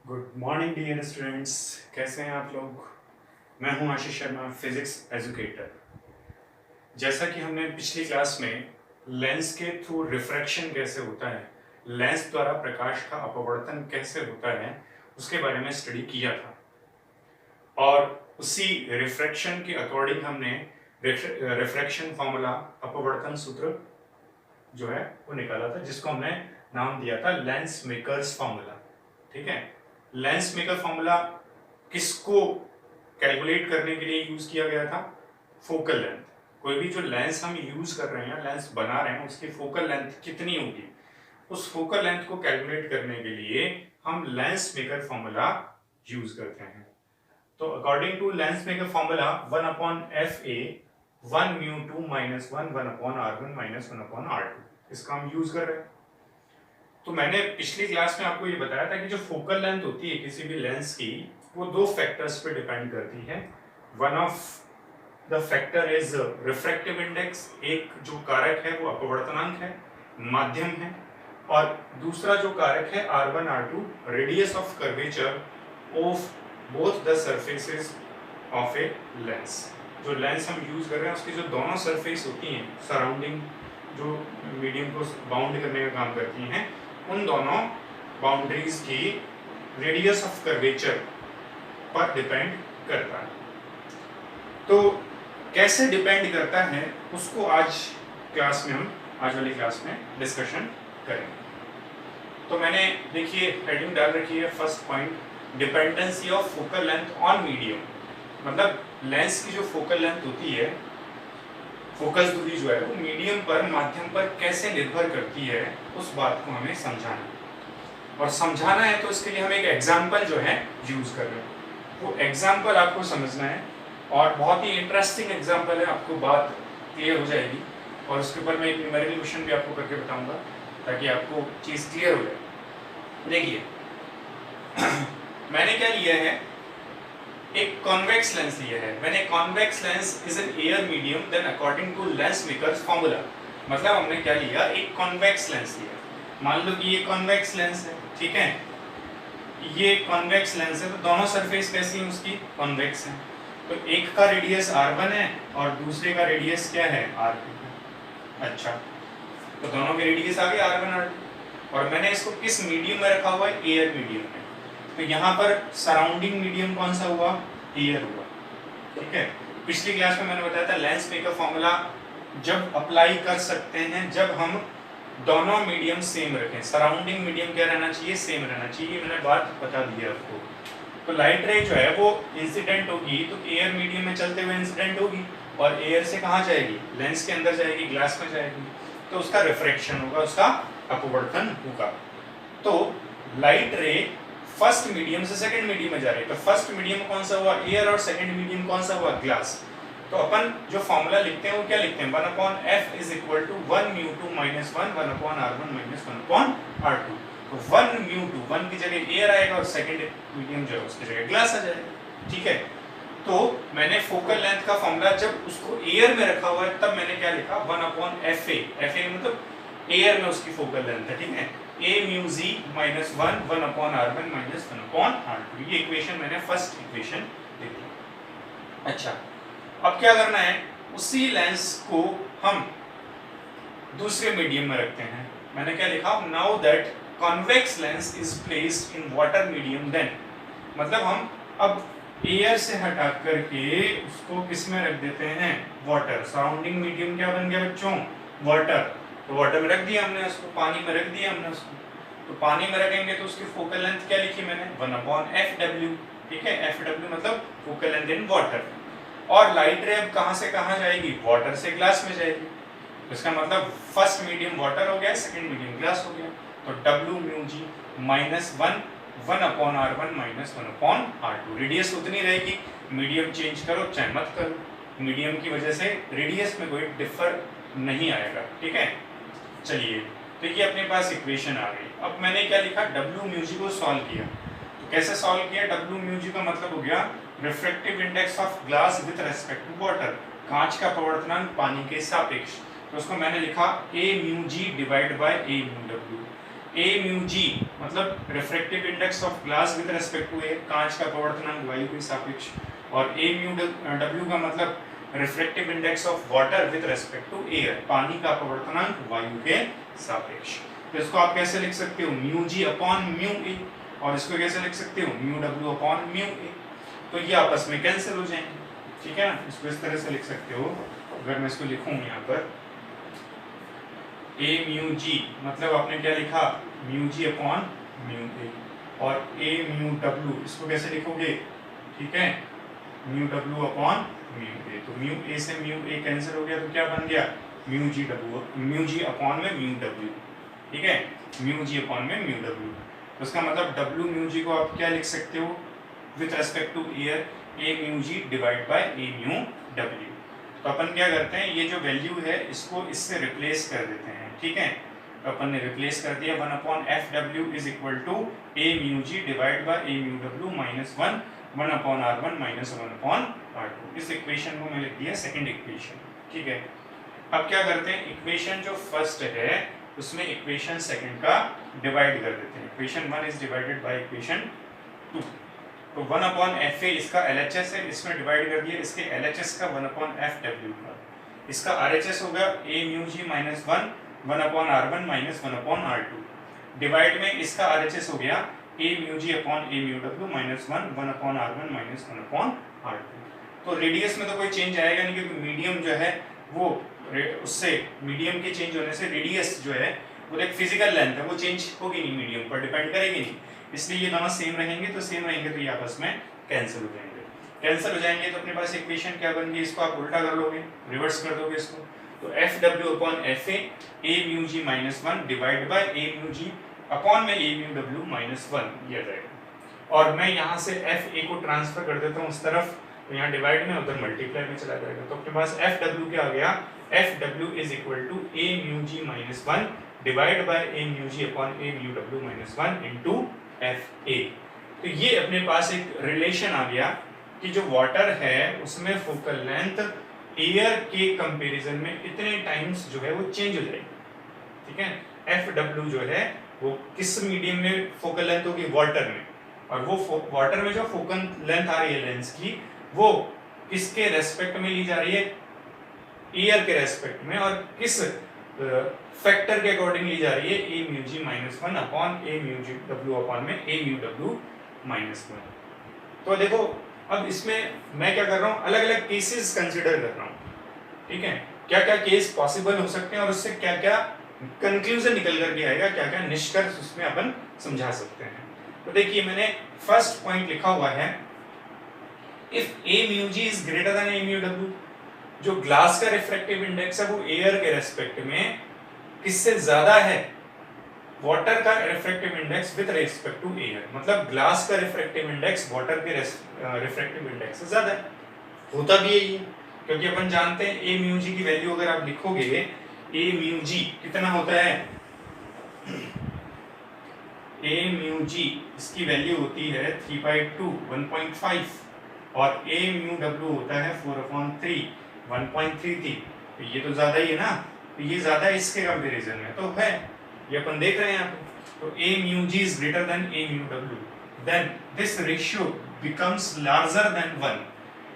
Good morning dear students. कैसे हैं आप लोग। मैं हूं आशीष शर्मा, फिजिक्स एजुकेटर। जैसा कि हमने पिछली क्लास में लेंस के थ्रू रिफ्रैक्शन कैसे होता है, लेंस द्वारा प्रकाश का अपवर्तन कैसे होता है, उसके बारे में स्टडी किया था। और उसी रिफ्रैक्शन के अकॉर्डिंग हमने रिफ्रैक्शन फॉर्मूला, अपवर्तन सूत्र जो है वो निकाला था, जिसको हमने नाम दिया था लेंस मेकर्स फॉर्मूला। ठीक है। लेंस मेकर फॉर्मूला किसको कैलकुलेट करने के लिए यूज किया गया था? Focal length. कोई भी जो लेंस हम यूज कर रहे हैं, लेंस बना रहे हैं, उसकी फोकल लेंथ कितनी होगी, उस फोकल लेंथ को कैलकुलेट करने के लिए हम लेंस मेकर फॉर्मूला यूज करते हैं। तो according to lens maker formula 1/FA 1μ2 - 1/R1 - 1/R2 इसका हम यूज कर रहे हैं। तो मैंने पिछली क्लास में आपको ये बताया था कि जो फोकल लेंथ होती है किसी भी लेंस की, वो दो फैक्टर्स पे डिपेंड करती है। One of the factor is refractive index, एक जो कारक है वो अपवर्तनांक है, माध्यम है, और दूसरा जो कारक है R1 R2, radius of curvature of both the surfaces of a lens. जो लेंस हम यूज कर रहे हैं उसकी जो दोनों सरफेस होती हैं, सराउंडिंग जो मीडियम को बाउंड करने का काम करती हैं, उन दोनों बाउंड्रीज की रेडियस ऑफ कर्वेचर पर डिपेंड करता है। तो कैसे डिपेंड करता है उसको आज वाली क्लास में डिस्कशन करेंगे। तो मैंने देखिए हेडिंग डाल रखी है, first point, dependency of focal length on medium. मतलब लेंस की जो फोकल लेंथ होती है, फोकस दूरी जो है वो मीडियम पर, माध्यम पर कैसे निर्भर करती है, उस बात को हमें समझाना है। और समझाना है तो इसके लिए हम एक एग्जाम्पल जो है यूज कर रहे हैं। वो एग्जाम्पल आपको समझना है और बहुत ही इंटरेस्टिंग एग्जाम्पल है, आपको बात क्लियर हो जाएगी। और उसके ऊपर मैं एक न्यूमेरिकल क्वेश्चन भी आपको करके बताऊंगा ताकि आपको चीज क्लियर हो जाए। देखिए मैंने क्या लिया है, एक कॉन्वेक्स लेंस लिया है मैंने। Convex lens is an air medium, then according to lens makers formula, मतलब हमने क्या लिया, एक कॉन्वेक्स लेंस लिया। मान लो कि ये कॉन्वेक्स लेंस है, ठीक है, ये कॉन्वेक्स लेंस है, तो दोनों सरफेस कैसी है उसकी, कॉन्वेक्स है। तो एक का रेडियस R1 है और दूसरे का रेडियस क्या है, R2। अच्छा, तो दोनों के रेडियस आ गए R1 R2। और मैंने इसको किस मीडियम में रखा हुआ है, एयर मीडियम में। तो यहाँ पर सराउंडिंग मीडियम कौन सा हुआ, एयर हुआ। ठीक है। पिछली क्लास में मैंने बताया था लेंस मेकर फॉर्मूला जब अप्लाई कर सकते हैं जब हम दोनों मीडियम सेम रखें। सराउंडिंग मीडियम क्या रहना चाहिए, सेम रहना चाहिए। मैंने बात बता दी है आपको। तो लाइट रे जो है वो इंसिडेंट होगी तो एयर मीडियम में चलते हुए इंसिडेंट होगी, और एयर से कहाँ जाएगी, लेंस के अंदर जाएगी, ग्लास में जाएगी, तो उसका रिफ्रैक्शन होगा, उसका अपवर्तन होगा। तो लाइट रे फर्स्ट मीडियम से सेकंड मीडियम में जा रही है, तो फर्स्ट मीडियम कौन सा हुआ, एयर, और सेकंड मीडियम कौन सा हुआ, ग्लास। तो अपन जो फॉर्मूला लिखते हैं वो क्या लिखते हैं, 1/F = 1μ2 - 1/R1 - 1/R2। तो 1μ2, 1 की जगह एयर आएगा और सेकंड मीडियम जो है उसकी जगह ग्लास आ जाएगा। ठीक है। तो मैंने फोकल लेंथ का फॉर्मूला जब उसको एयर में रखा हुआ है तब मैंने क्या लिखा, 1/FA। FA मतलब एयर में उसकी फोकल लेंथ है। ठीक है। aμg - 1/R1 - 1/R2। ये इक्वेशन मैंने फर्स्ट इक्वेशन लिख दी। अच्छा, अब क्या करना है, उसी लेंस को हम दूसरे मीडियम में रखते हैं। मैंने क्या लिखा, now that convex lens is placed in water medium, then मतलब हम अब एयर से हटा करके उसको किस में रख देते हैं, वाटर। सराउंडिंग मीडियम क्या बन गया बच्चों, वाटर। तो वाटर में रख दिया हमने उसको, पानी में रख दिया हमने उसको। तो पानी में रखेंगे तो उसकी फोकल लेंथ क्या लिखी मैंने, 1/FW। ठीक है, FW मतलब फोकल लेंथ इन वाटर। और लाइट रे अब कहां से कहां जाएगी, वाटर से ग्लास में जाएगी। तो इसका मतलब फर्स्ट मीडियम वाटर हो गया, सेकंड मीडियम ग्लास हो गया। तो Wμg - 1/R1 - 1/R2। रेडियस उतनी रहेगी, मीडियम चेंज करो चाहे मत करो, मीडियम की वजह से रेडियस में कोई डिफर नहीं आएगा। ठीक है। चलिए, तो ये अपने पास इक्वेशन आ गई। अब मैंने क्या लिखा, Wμg को सॉल्व किया। तो कैसे सॉल्व किया, Wμg का मतलब हो गया refractive index of glass with respect to water, कांच का अपवर्तनांक पानी के सापेक्ष। तो उसको मैंने लिखा aμg / aμw। ए म्यू जी मतलब refractive index of glass with respect to air, कांच का परावर्तनांक वायु के सापेक्ष, और ए म्यू डब्ल्यू का मतलब refractive index of water with respect to air, पानी का परावर्तनांक वायु के सापेक्ष। तो इसको आप कैसे लिख सकते हो, mu G upon mu A, और इसको कैसे लिख सकते हो, mu W upon mu A. तो ये आपस में कैंसिल हो जाएंगे, ठीक है ना। इसको इस तरह से लिख सकते हो, अगर मैं इसको लिखूं यहाँ पर ए म्यू जी मतलब आपने क्या लिखा, mu G upon mu A, और ए म्यू डब्ल्यू इसको कैसे लिखोगे, ठीक है, mu W upon mu A. तो म्यू ए से म्यू ए कैंसिल हो गया, तो क्या बन गया, mu G W, mu G upon में म्यू डब्ल्यू, ठीक है, म्यू जी अपॉन में म्यू डब्ल्यू। तो इसका मतलब डब्ल्यू म्यू जी को आप क्या लिख सकते हो, with respect to air A mu G divide by A mu W. तो अपन क्या करते हैं, ये जो वैल्यू है इसको इससे रिप्लेस कर देते हैं, ठीक है। तो अपन ने रिप्लेस कर दिया, 1 upon F W is equal to A mu G divide by A mu W minus 1 upon R one minus 1 upon R two. इस इक्वेशन को मैं लिख दिया सेकंड इक्वेशन, ठीक है। अब क्या करते हैं, इक्वेशन जो फर्स्ट है उसमें इक्वेशन सेकंड का डिवाइड कर देते हैं। Equation 1 is divided by equation 2। तो 1 अपॉन एफ ए इसका एलएचएस है, इसमें डिवाइड कर दिया इसके एलएचएस का 1 अपॉन एफ डब्ल्यू का, इसका आरएचएस हो गया a mu ji minus 1 upon R one minus 1 upon R two, divide में इसका आरएचएस हो गया a mu ji upon A mu W minus 1 upon R one minus 1 upon R two. तो radius में तो कोई चेंज आएगा नहीं, क्योंकि मीडियम जो है वो उससे मीडियम के चेंज होने से रेडियस जो है वो एक फिजिकल लेंथ है, वो चेंज होगी नहीं, मीडियम पर डिपेंड करेगी नहीं, इसलिए ये दोनों सेम रहेंगे। तो सेम रहेंगे तो ये आपस में कैंसिल हो जाएंगे। कैंसिल हो जाएंगे तो अपने पास इक्वेशन क्या बन गई, इसको आप उल्टा कर लोगे, रिवर्स कर दोगे इसको। तो F W upon F A mu ji minus 1 divide by A mu ji upon में ए म्यू डब्ल्यू माइनस 1 ये जाएगा। और मैं यहाँ से एफ ए को ट्रांसफर कर देता हूँ उस तरफ, तो यहाँ डिवाइड में उधर मल्टीप्लाई में चला जाएगा। तो अपने पास एफ डब्ल्यू क्या आ गया, F W is equal to A mu ji minus 1 divide by A mu ji upon A mu W minus 1 into F A. तो ये अपने पास एक रिलेशन आ गया कि जो वाटर है उसमें फोकल लेंथ एयर के कंपैरिजन में इतने टाइम्स जो है वो चेंज हो जाएगी, ठीक है। एफ डब्ल्यू जो है वो किस मीडियम में फोकल लेंथ होगी, वाटर में, और वो वाटर में जो फोकल लेंथ आ रही है लेंस की वो किसके रेस्पेक्ट में ली जा रही है, एयर के रेस्पेक्ट में, और किस फैक्टर के अकॉर्डिंग ली जा रही है, ए म्यू जी माइनस 1 अपॉन ए म्यू जी डब्ल्यू अपॉन में ए म्यू डब्ल्यू माइनस 1। तो देखो अब इसमें मैं क्या कर रहा हूँ, अलग अलग केसेस कंसिडर कर रहा हूँ, ठीक है, क्या क्या केस पॉसिबल हो सकते हैं और उससे क्या क्या कंक्लूजन निकल करके आएगा, क्या क्या निष्कर्ष उसमें अपन समझा सकते हैं। तो देखिए मैंने फर्स्ट पॉइंट लिखा हुआ है, if A mu ji is greater than A mu W, जो ग्लास का रिफ्रैक्टिव इंडेक्स है वो एयर के रेस्पेक्ट में किससे ज्यादा है, वाटर का refractive index with respect to air, मतलब ग्लास का रिफ्रैक्टिव इंडेक्स वाटर के रिफ्रैक्टिव इंडेक्स से ज्यादा है। होता भी यही है, क्योंकि अपन जानते हैं ए म्यू जी की वैल्यू अगर आप लिखोगे, ए म्यू जी कितना होता है, ए म्यू जी इसकी वैल्यू होती है 3/2 1.5, और ए म्यू डब्ल्यू होता है 4/3 1.33। तो ये तो ज्यादा ही है ना, तो ये ज्यादा इसके कंपैरिजन में तो है, ये अपन देख रहे हैं यहाँ पे। तो a mu ji is greater than A mu डब्ल्यू, then this ratio becomes larger than 1,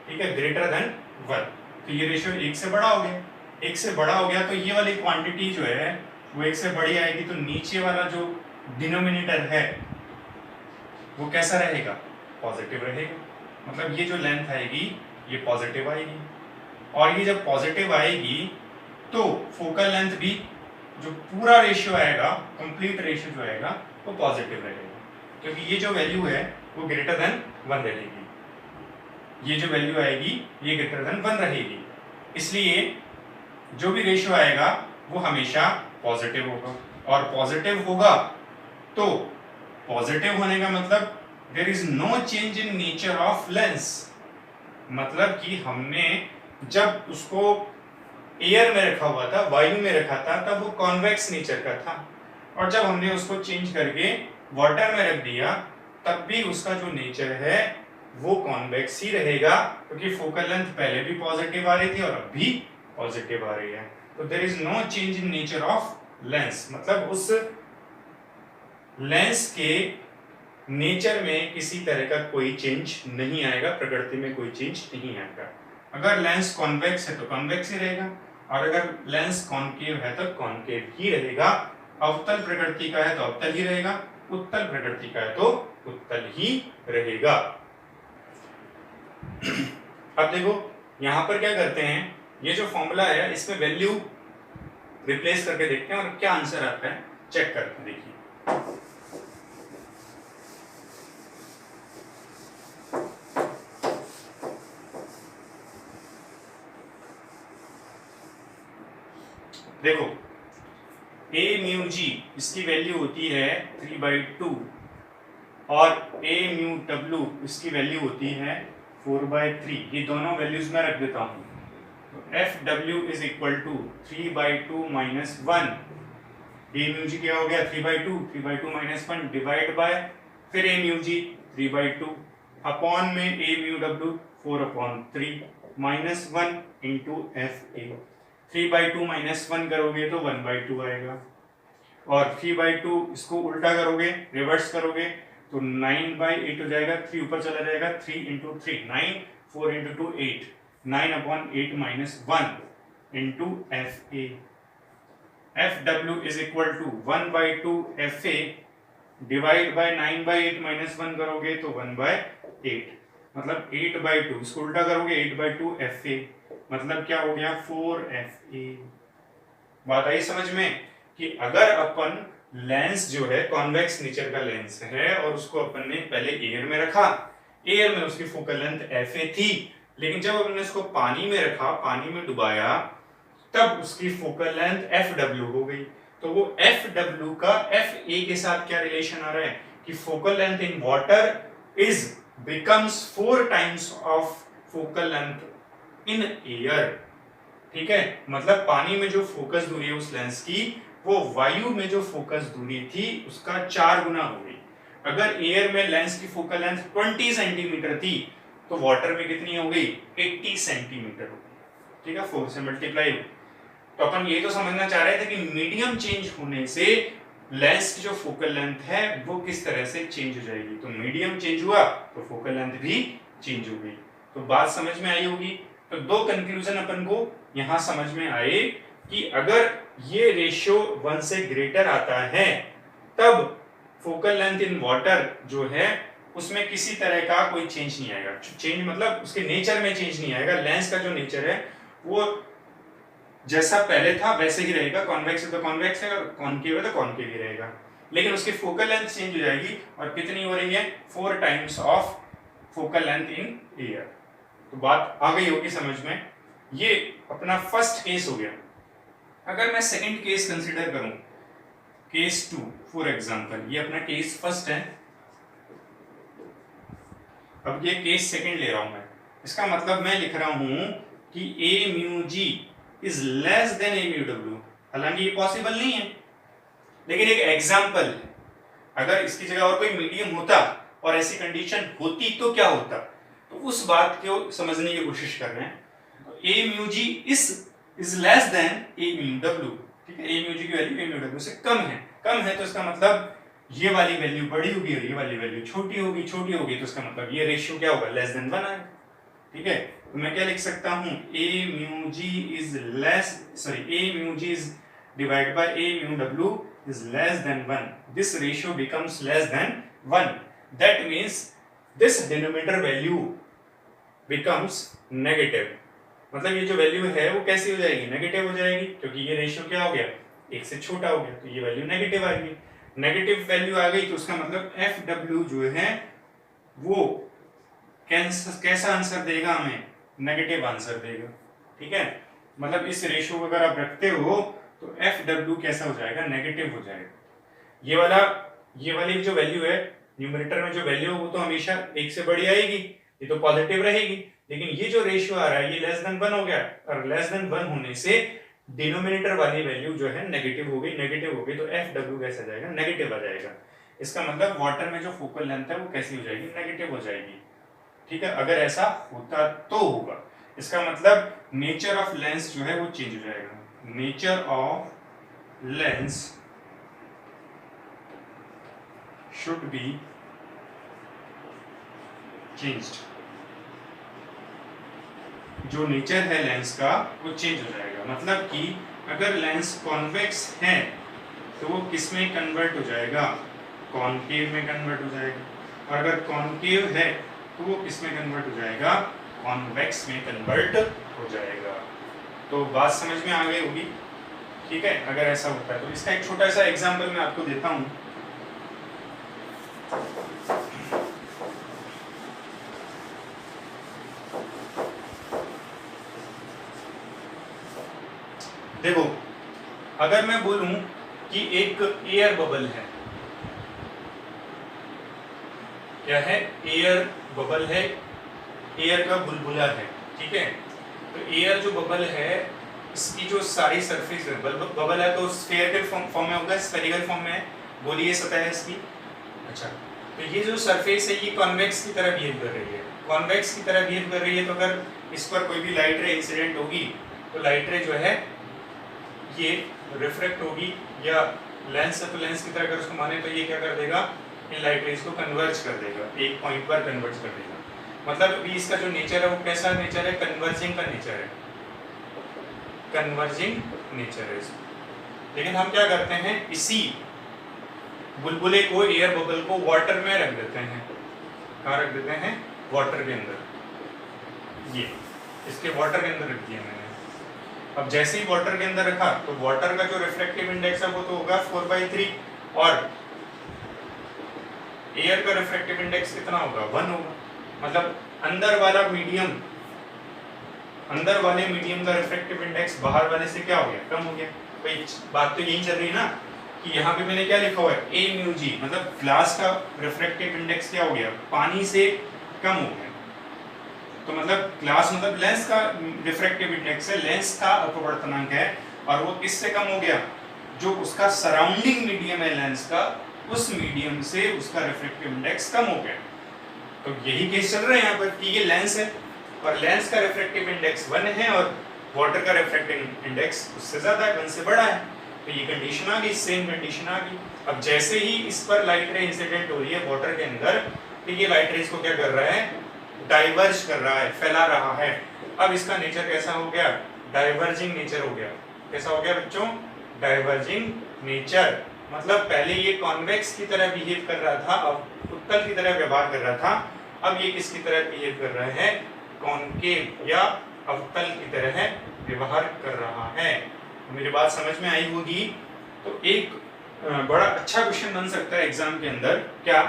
ठीक है, ग्रेटर देन 1। तो ये रेशियो 1 से बड़ा हो गया, 1 से बड़ा हो गया तो ये वाली क्वांटिटी जो है वो 1 से बड़ी आएगी, तो नीचे वाला जो डिनोमिनेटर है वो कैसा रहेगा, पॉजिटिव रहेगा, मतलब ये जो लेंथ आएगी ये पॉजिटिव आएगी, और ये जब पॉजिटिव आएगी तो फोकल लेंथ भी जो पूरा रेशियो आएगा, कंप्लीट रेशियो जो आएगा वो पॉजिटिव रहेगा, क्योंकि ये जो वैल्यू है वो ग्रेटर देन 1 रहेगी, ये जो वैल्यू आएगी ये ग्रेटर देन 1 रहेगी, इसलिए जो भी रेशियो आएगा वो हमेशा पॉजिटिव होगा, और पॉजिटिव होगा तो पॉजिटिव होने का मतलब there is no change in nature of lens, मतलब कि हमने जब उसको एयर में रखा हुआ था, वायु में रखा था, तब वो कॉन्वेक्स नेचर का था, और जब हमने उसको चेंज करके वाटर में रख दिया तब भी उसका जो नेचर है वो कॉन्वेक्स ही रहेगा, क्योंकि फोकल लेंथ पहले भी पॉजिटिव आ रही थी और अब भी पॉजिटिव आ रही है। तो there is no change in nature of lens, मतलब उस लेंस के नेचर में किसी तरह का कोई चेंज नहीं आएगा, प्रकृति में कोई चेंज नहीं आएगा। अगर लेंस कॉन्वेक्स है तो कॉन्वेक्स ही रहेगा, और अगर लेंस कॉन्केव है तो कॉन्केव ही रहेगा। अवतल प्रकृति का है तो अवतल ही रहेगा, उत्तल प्रकृति का है तो उत्तल ही रहेगा। अब देखो यहां पर क्या करते हैं, ये जो फॉर्मूला है इसमें वैल्यू रिप्लेस करके देखते हैं और क्या आंसर आता है चेक करके देखिए। देखो a म्यू जी इसकी वैल्यू होती है 3/2 और a म्यू w इसकी वैल्यू होती है 4/3। ये दोनों वैल्यूज मैं रख देता हूं। तो F W is equal to 3/2 minus 1। a mu g क्या हो गया 3/2 माइनस 1 डिवाइड बाय फिर a म्यू जी 3/2 अपॉन में a mu w 4/3 minus 1 into F a. 3/2 minus 1 करोगे तो 1/2 आएगा, और 3/2 इसको उल्टा करोगे रिवर्स करोगे तो 9/8 हो जाएगा। 3 ऊपर चला जाएगा, 3 into 3 9, 4 into 2 8, 9/8 minus 1 into F A. F W is equal to 1/2 F A divide by 9/8 minus 1 करोगे तो 1/8, मतलब 8/2। इसको उल्टा करोगे 8/2 एफ ए, मतलब क्या हो गया 4FA। बात आई समझ में कि अगर अपन लेंस जो है कॉन्वेक्स नेचर का लेंस है और उसको अपन ने पहले एयर में रखा, एयर में उसकी फोकल लेंथ FA थी, लेकिन जब अपन ने इसको पानी में रखा, पानी में डुबाया, तब उसकी फोकल लेंथ FW हो गई। तो वो FW का FA के साथ क्या रिलेशन आ रहा है कि focal length in water is becomes 4 times of focal length in air. ठीक है, मतलब पानी में जो फोकस दूरी है उस लेंस की, वो वायु में जो फोकस दूरी थी उसका 4 गुना हो गई। अगर एयर में लेंस की फोकल लेंथ 20 सेंटीमीटर थी तो वाटर में कितनी हो गई 80 सेंटीमीटर हो गई। ठीक है, 4 से मल्टीप्लाई। तो अपन ये तो समझना चाह रहे थे कि मीडियम चेंज होने से लेंस की जो फोकल लेंथ है वो किस तरह से चेंज हो जाएगी। तो मीडियम चेंज हुआ तो फोकल लेंथ भी चेंज हो गई। तो बात समझ में आई होगी। तो दो कंक्लूजन अपन को यहां समझ में आए कि अगर ये रेशियो 1 से ग्रेटर आता है तब फोकल लेंथ इन वाटर जो है उसमें किसी तरह का कोई चेंज नहीं आएगा। चेंज मतलब उसके नेचर में चेंज नहीं आएगा। लेंस का जो नेचर है वो जैसा पहले था वैसे ही रहेगा। कॉन्वेक्स है तो कॉन्वेक्स है और कॉन्केव है तो कॉन्केव ही रहेगा, लेकिन उसकी फोकल लेंथ चेंज हो जाएगी। और कितनी हो रही है 4 times of focal length in air. तो बात आ गई होगी समझ में। ये अपना फर्स्ट केस हो गया। अगर मैं सेकंड केस कंसीडर करूं, केस 2 फॉर एग्जांपल, ये अपना केस फर्स्ट है, अब ये केस सेकंड ले रहा हूं मैं। इसका मतलब मैं लिख रहा हूं कि a mu g is less than a mu w। हालांकि ये पॉसिबल नहीं है, लेकिन एक एग्जांपल है। अगर इसकी जगह और कोई मीडियम होता और ऐसी कंडीशन होती तो क्या होता, तो उस बात को समझने की कोशिश कर रहे हैं। तो a mu g is less than a mu w। ठीक है, a म्यू g की वैल्यू a म्यू w से कम है। कम है तो इसका मतलब ये वाली वैल्यू बड़ी होगी और ये वाली वैल्यू छोटी होगी। छोटी होगी तो इसका मतलब ये रेशियो क्या होगा लेस देन 1 आएगा। ठीक है, तो मैं क्या लिख सकता हूं a mu g is less a mu g is divide by a mu w is less than 1. This ratio becomes less than 1. That means this denominator value becomes negative. मतलब ये जो वैल्यू है वो कैसी हो जाएगी नेगेटिव हो जाएगी, क्योंकि ये रेशियो क्या हो गया एक से छोटा हो गया, तो ये वैल्यू नेगेटिव आ गई। नेगेटिव वैल्यू आ गई तो उसका मतलब FW जो है वो कैसा आंसर देगा हमें नेगेटिव आंसर देगा। ठीक है, मतलब इस रेशियो को अगर आप रखते हो तो FW कैसा हो जाएगा नेगेटिव हो जाएगा। ये वाली जो वैल्यू है न्यूमरेटर में जो वैल्यू है वो तो हमेशा 1 से बड़ी आएगी, ये तो पॉजिटिव रहेगी। लेकिन ये जो रेशियो आ रहा है ये लेस देन 1 हो गया, और लेस देन 1 होने से डिनोमिनेटर वाली वैल्यू जो है नेगेटिव हो गई तो FW कैसा जाएगा नेगेटिव आ जाएगा। इसका मतलब वाटर में जो फोकल लेंथ है वो कैसी हो जाएगी नेगेटिव हो जाएगी। ठीक है, अगर ऐसा होता तो होगा। इसका मतलब नेचर ऑफ लेंस जो है वो चेंज हो जाएगा। Nature of lens should be changed. जो नेचर है लेंस का वो चेंज हो जाएगा। मतलब कि अगर लेंस कॉन्वेक्स है तो वो किस में कन्वर्ट हो जाएगा, कॉनकेव में कन्वर्ट हो जाएगा, और अगर कॉनकेव है तो वो किस में कन्वर्ट हो जाएगा, कॉन्वेक्स में कन्वर्ट हो जाएगा। तो बात समझ में आ गई होगी, ठीक है। अगर ऐसा होता है तो इसका एक छोटा सा एग्जांपल मैं आपको देता हूं। देखो, अगर मैं बोलूं कि एक एयर बबल है, क्या है, एयर बबल है, एयर का बुलबुला है, ठीक है। तो एयर जो बबल है इसकी जो सारी सरफेस बबल है तो स्फीयर के फॉर्म में होगा, स्फेरिकल फॉर्म में है, गोलीय सतह है इसकी। अच्छा, तो ये जो सरफेस है ये कॉन्वेक्स की तरह बिहेव कर रही है, कॉन्वेक्स की तरह बिहेव कर रही है। तो अगर इस पर कोई भी लाइट रे इंसिडेंट होगी तो लाइट रे जो है ये रिफ्रेक्ट होगी, या लेंस है तो लेंस की तरह अगर उसको माने तो ये क्या कर देगा, इन लाइट रेज को कन्वर्ज कर देगा, एक पॉइंट पर कन्वर्ज कर देगा। मतलब अभी इसका जो नेचर है वो कैसा नेचर है, कन्वर्जिंग का नेचर है, कन्वर्जिंग नेचर है इसका। लेकिन हम क्या करते हैं, इसी बुलबुले को, एयर बबल को वाटर में रख देते हैं। कहाँ रख देते हैं, वाटर के अंदर। ये इसके वाटर के अंदर रख दिया मैंने। अब जैसे ही वाटर के अंदर रखा तो वाटर का जो रिफ्रैक्टिव इंडेक्स है वो तो होगा 4/3, और एयर का रिफ्रैक्टिव इंडेक्स कितना होगा, 1 होगा। मतलब अंदर वाला मीडियम, अंदर वाले मीडियम का रिफ्रैक्टिव इंडेक्स बाहर वाले से क्या हो गया, कम हो गया। भाई बात तो यही चल रही है ना कि यहाँ पे मैंने क्या लिखा हुआ है, a म्यू g, मतलब ग्लास का रिफ्रैक्टिव इंडेक्स क्या हो गया, पानी से कम हो गया। तो मतलब ग्लास मतलब लेंस का रिफ्रैक्टिव इंडेक्स है, लेंस का अपवर्तनांक है, और वो किससे कम हो गया, जो उसका सराउंडिंग मीडियम है लेंस का, उस मीडियम से उसका रिफ्रैक्टिव इंडेक्स कम हो गया। तो यही केस चल रहा है यहाँ पर कि ये लेंस है और लेंस का रिफ्रैक्टिव इंडेक्स 1 है और वाटर का रिफ्रैक्टिव इंडेक्स उससे ज्यादा है, 1 से बड़ा है। तो ये कंडीशन आ गई, सेम कंडीशन आ गई। अब जैसे ही इस पर लाइट रे इंसिडेंट हो रही है वाटर के अंदर, तो ये लाइट रेज को क्या कर रहा है, डाइवर्ज कर रहा है, फैला रहा है। अब इसका नेचर कैसा हो गया, डाइवर्जिंग नेचर हो गया। कैसा हो गया बच्चों, डाइवर्जिंग नेचर। मतलब पहले ये कॉन्वेक्स की तरह बिहेव कर रहा था, अब उत्तल की तरह व्यवहार कर रहा था। अब ये किसकी तरह बिहेव कर रहा है, कॉनकेव या अवतल की तरह व्यवहार कर रहा है। मेरी बात समझ में आई होगी। तो एक बड़ा अच्छा क्वेश्चन बन सकता है एग्जाम के अंदर, क्या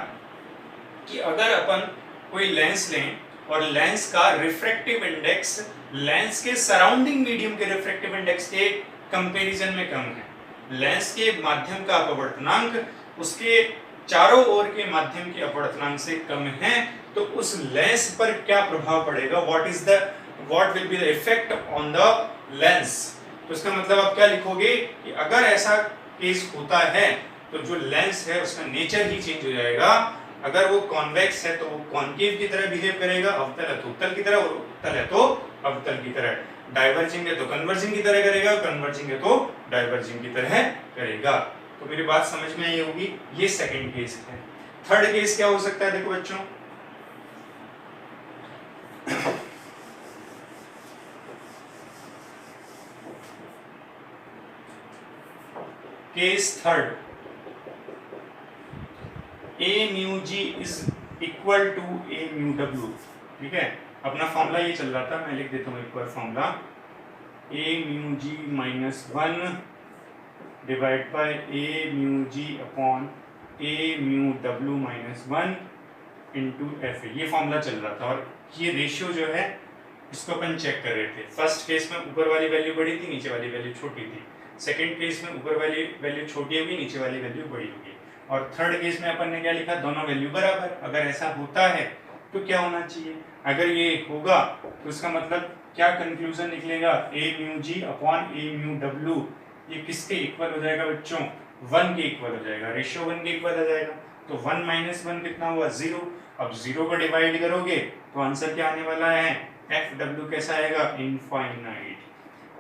कि अगर अपन कोई लेंस लें और लेंस का रिफ्रैक्टिव इंडेक्स लेंस के सराउंडिंग मीडियम के रिफ्रैक्टिव इंडेक्स के कंपैरिजन में कम है, लेंस के माध्यम का अपवर्तनांक उसके चारों ओर के माध्यम के अपवर्तनांक से कम है, तो उस लेंस पर क्या प्रभाव पड़ेगा, what will be the effect on the lens. तो इसका मतलब आप क्या लिखोगे कि अगर ऐसा केस होता है तो जो लेंस है उसका नेचर ही चेंज हो जाएगा। अगर वो कॉन्वेक्स है तो वो कॉनकेव की तरह बिहेव करेगा, अवतल है तो उत्तल की तरह, और उत्तल है तो अवतल की तरह, डाइवर्जिंग है तो कन्वर्जिंग की तरह करेगा, कन्वर्जिंग है तो डाइवर्जिंग की तरह करेगा। तो मेरी बात समझ में आई होगी। ये सेकंड केस है। थर्ड केस क्या हो सकता है, देखो बच्चों, case third, a mu g is equal to a mu w। ठीक है, अपना फॉर्मूला ये चल रहा था, मैं लिख देता हूँ एक बार formula, a mu g minus 1 divide by a mu g upon a mu w minus 1 into f. ये फॉर्मूला चल रहा था और ये रेशियो जो है इसको अपन चेक कर रहे थे। फर्स्ट केस में ऊपर वाली वैल्यू बड़ी थी, नीचे वाली वैल्यू छोटी थी। सेकंड केस में ऊपर वाली वैल्यू छोटी होगी, नीचे वाली वैल्यू बड़ी होगी। और थर्ड केस में अपन ने क्या लिखा, दोनों वैल्यू बराबर। अगर ऐसा होता है तो क्या होना चाहिए, अगर ये होगा तो इसका मतलब क्या कंक्लूजन निकलेगा, a mu g upon a mu w ये किसके इक्वल हो जाएगा बच्चों, 1 के इक्वल हो जाएगा, रेशियो 1 के इक्वल हो जाएगा। तो 1 माइनस 1 कितना हुआ, 0। अब 0 को डिवाइड करोगे तो आंसर क्या आने वाला है, FW कैसा आएगा, इनफाइनाइट।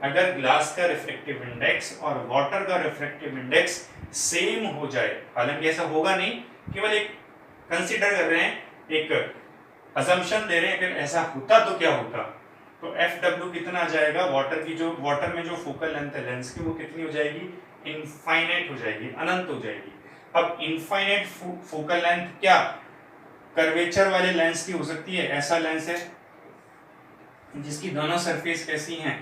अगर ग्लास का रिफ्रैक्टिव इंडेक्स और वाटर का रिफ्रैक्टिव इंडेक्स सेम हो जाए, हालांकि ऐसा होगा नहीं, केवल एक कंसीडर कर रहे हैं, एक अजम्पशन दे रहे हैं, अगर ऐसा होता तो क्या होता। तो FW कितना आ जाएगा, वाटर में जो फोकल लेंथ है लेंस की वो कितनी हो जाएगी, इनफाइनाइट हो जाएगी, अनंत हो जाएगी। अब इनफाइनाइट फोकल लेंथ क्या कर्वेचर वाले लेंस की हो सकती है? ऐसा लेंस है जिसकी दोनों सरफेस कैसी हैं,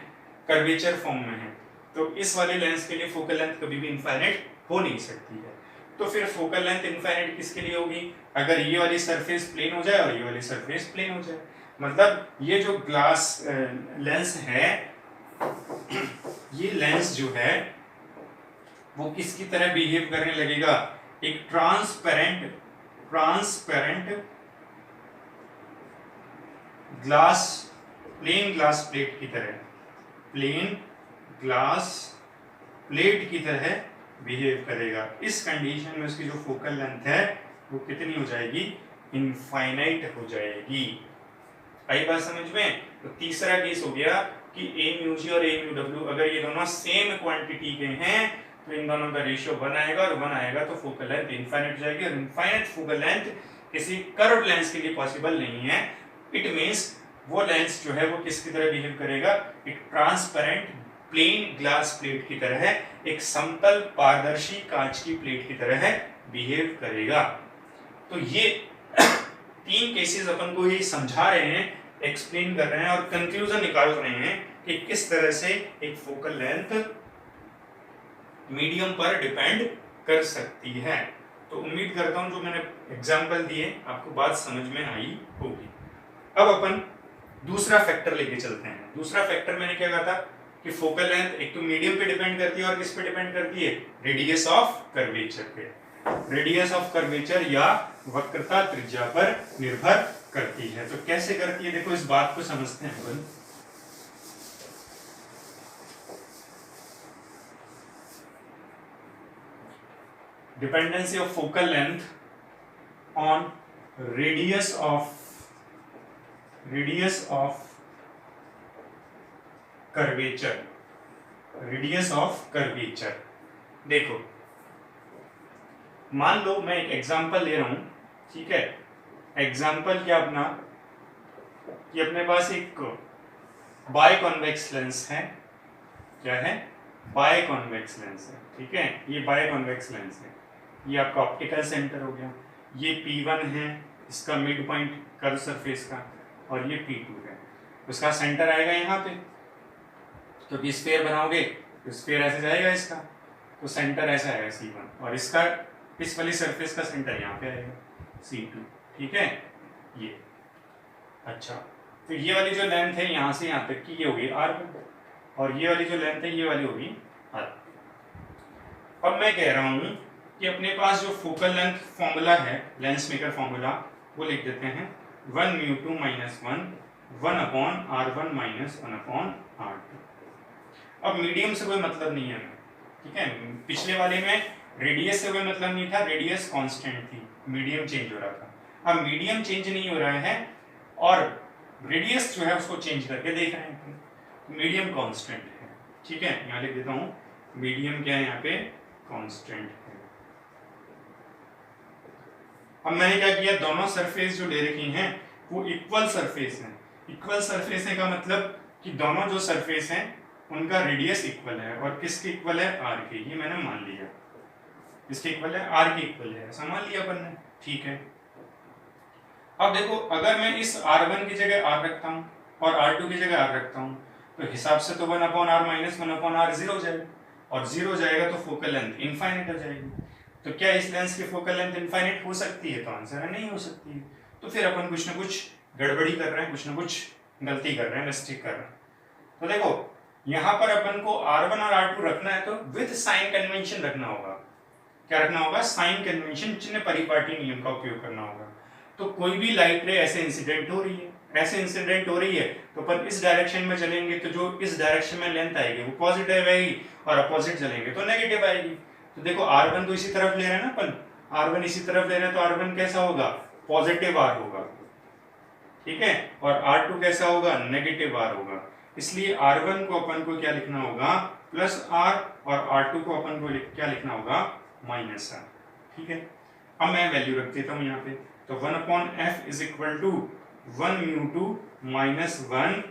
कर्वेचर फॉर्म में है, तो इस वाले लेंस के लिए फोकल लेंथ कभी भी इनफाइनाइट हो नहीं सकती है। तो फिर फोकल लेंथ इनफाइनाइट किसके लिए होगी, अगर ये वाली सरफेस प्लेन हो जाए और ये वाली सरफेस प्लेन हो जाए। मतलब ये जो ग्लास लेंस है, ये लेंस जो है वो किसकी तरह बिहेव करने लगेगा, एक transparent glass, plane glass plate की तरह, प्लेन ग्लास प्लेट की तरह बिहेव करेगा। इस कंडीशन में उसकी जो फोकल लेंथ है वो कितनी हो जाएगी, इनफाइनाइट हो जाएगी। आई बात समझ में। तो तीसरा केस हो गया कि a म्यू जी और a म्यू w अगर ये दोनों सेम क्वांटिटी के हैं तो इन दोनों का रेशियो 1 आएगा, और 1 आएगा तो फोकल लेंथ इनफाइनाइट हो जाएगी, और इनफाइनाइट फोकल लेंथ किसी कर्व लेंस के लिए पॉसिबल नहीं है। इट मींस वो लेंस जो है वो किसकी तरह बिहेव करेगा, एक ट्रांसपेरेंट प्लेन ग्लास प्लेट की तरह है, एक समतल पारदर्शी कांच की प्लेट की तरह है बिहेव करेगा। तो ये 3 केसेस अपन को ही समझा रहे हैं, एक्सप्लेन कर रहे हैं और कंक्लूजन निकाल रहे हैं कि किस तरह से एक फोकल लेंथ मीडियम पर डिपेंड कर सकती है। तो उम्मीद करता हूं जो मैंने एग्जांपल दिए आपको बात समझ में आई होगी। अब अपन दूसरा फैक्टर लेके चलते हैं। दूसरा फैक्टर मैंने क्या कहा था कि फोकल लेंथ एक तो मीडियम पे डिपेंड करती है और किस पे डिपेंड करती है, रेडियस ऑफ कर्वेचर पे, रेडियस ऑफ कर्वेचर या वक्रता त्रिज्या पर निर्भर करती है। तो कैसे करती है, देखो इस बात को समझते हैं अपन। Dependency of focal length on radius of curvature, radius of curvature. देखो मान लो मैं एक एग्जांपल ले रहा हूं, ठीक है। एग्जांपल क्या अपना कि अपने पास एक बायकॉन्वेक्स लेंस है। क्या है, बायकॉन्वेक्स लेंस है, ठीक है। ये बायकॉन्वेक्स लेंस है, ये आपका ऑप्टिकल सेंटर हो गया, ये P1 है इसका मिड पॉइंट कर्व सरफेस का, और ये P2 है, उसका सेंटर आएगा यहाँ पे, क्योंकि स्फीयर बनाओगे तो स्फीयर ऐसे जाएगा इसका, तो सेंटर ऐसा आएगा C1, और इसका इस वाली सरफेस का सेंटर यहाँ पे आएगा C2, ठीक है। ये अच्छा, तो ये वाली जो लेंथ है यहाँ से यहाँ तक की ये होगी R1, और ये वाली जो लेंथ है ये वाली होगी R। अब मैं कह रहा हूँ कि अपने पास जो फोकल लेंथ फॉर्मूला है, लेंस मेकर फॉर्मूला, वो लिख देते हैं 1 μ2 - 1 अपॉन R1 - 1 अपॉन R2। अब मीडियम से कोई मतलब नहीं है, ठीक है। पिछले वाले में रेडियस से कोई मतलब नहीं था, रेडियस कांस्टेंट थी, मीडियम चेंज हो रहा था। अब मीडियम चेंज नहीं हो रहा है और रेडियस जो है उसको चेंज करके देख रहे हैं, मीडियम कांस्टेंट है, ठीक है। यहाँ लिख देता हूँ मीडियम क्या है, यहाँ पे कांस्टेंट है। अब मैंने क्या किया, दोनों सरफेस जो ले रखी हैं वो इक्वल सरफेस हैं। इक्वल सरफेस है का मतलब कि दोनों जो सरफेस हैं उनका रेडियस इक्वल है, और किसके इक्वल है, R के। ये मैंने मान लिया, इसके इक्वल है, R के इक्वल है, ऐसा मान लिया अपन ने, ठीक है। अब देखो अगर मैं इस R1 की जगह R रखता हूँ और R2 की जगह R रखता हूँ तो हिसाब से तो 1 upon R minus 1 upon R 0 हो जाएगा, और 0 हो जाएगा तो फोकल लेंथ इनफाइनाइट हो जाएगी। तो क्या इस लेंस की फोकल लेंथ इनफाइनाइट हो सकती है, तो आंसर है नहीं हो सकती है। तो फिर अपन कुछ ना कुछ गड़बड़ी कर रहे हैं, कुछ ना कुछ गलती कर रहे हैं, मिस्टेक कर रहे हैं। तो देखो यहाँ पर अपन को R1 और R2 रखना है तो विद साइन कन्वेंशन रखना होगा। क्या रखना होगा, साइन कन्वेंशन, चिन्ह परिपाटी नियम का उपयोग करना होगा। तो कोई भी लाइट रे ऐसे इंसिडेंट हो रही है, ऐसे इंसिडेंट हो रही है तो अपन इस डायरेक्शन में चलेंगे तो जो इस डायरेक्शन में लेंथ आएगी वो पॉजिटिव आएगी, और अपोजिट चलेंगे तो नेगेटिव आएगी। तो देखो R1 तो इसी तरफ ले रहे हैं ना अपन, R1 इसी तरफ ले रहे हैं तो R1 कैसा होगा, पॉजिटिव R होगा, ठीक है। और R2 कैसा होगा, नेगेटिव R होगा। इसलिए R1 को अपन को क्या लिखना होगा, प्लस R, और R2 को अपन को क्या लिखना होगा, माइनस R, ठीक है। अब मैं वैल्यू रख देता हूँ यहाँ पे, तो 1/f is equal to 1 μ2 minus 1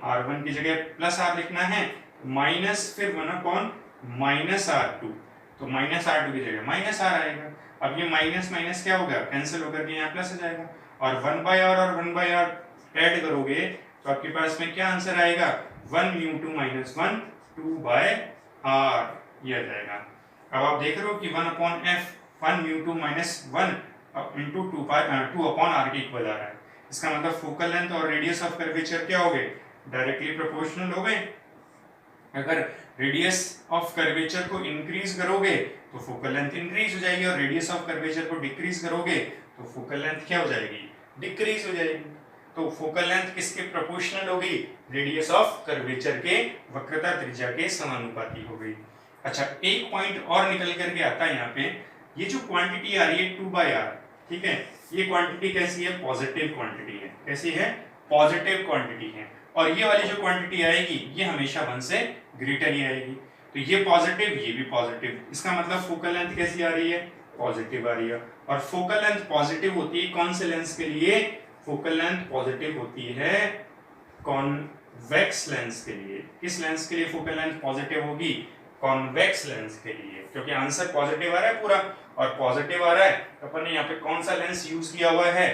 R1 की जगह प्लस R लिखना है, माइनस फिर 1/-R2, तो -R2 की जगह -R आएगा। अब ये माइनस माइनस क्या होगा, कैंसिल होकर के यहाँ प्लस हो जाएगा, और 1/R और 1/R ऐड करोगे तो आपके पास में क्या आंसर आएगा, 1 μ2 माइनस 1 2/R ये आ जाएगा। अब आप देख रहे हो कि 1/f 1 μ2 माइनस 1 इंटू 2/R के इक्वल आ रहा है। इसका मतलब फोकल लेंथ और रेडियस ऑफ कर्वेचर क्या हो गए, डायरेक्टली प्रोपोर्शनल हो गए। अगर रेडियस ऑफ कर्वेचर को इंक्रीज करोगे तो फोकल लेंथ इंक्रीज हो जाएगी, और रेडियस ऑफ कर्वेचर को डिक्रीज करोगे तो फोकल लेंथ क्या हो जाएगी, डिक्रीज हो जाएगी। तो फोकल लेंथ किसके प्रोपोर्शनल होगी, रेडियस ऑफ कर्वेचर के वक्रता त्रिज्या के समानुपाती हो गई। अच्छा, एक पॉइंट और निकल करके आता है यहाँ पे, ये जो क्वांटिटी आ रही है 2/R, ठीक है, ये क्वांटिटी कैसी है, पॉजिटिव क्वांटिटी है। कैसी है, पॉजिटिव क्वांटिटी है। और ये वाली जो क्वांटिटी आएगी ये हमेशा 1 से ग्रेटर ही आएगी, तो ये पॉजिटिव ये भी पॉजिटिव, इसका मतलब फोकल लेंथ कैसी आ रही है, पॉजिटिव आ रही है। और फोकल लेंथ पॉजिटिव होती है कौन से लेंस के लिए, फोकल लेंथ पॉजिटिव होती है कॉन्वेक्स लेंस के लिए। किस लेंस के लिए फोकल लेंथ पॉजिटिव होगी, कॉन्वेक्स लेंस के लिए, क्योंकि आंसर पॉजिटिव आ रहा है पूरा, और पॉजिटिव आ रहा है तो अपन ने यहाँ पे कौन सा लेंस यूज किया हुआ है,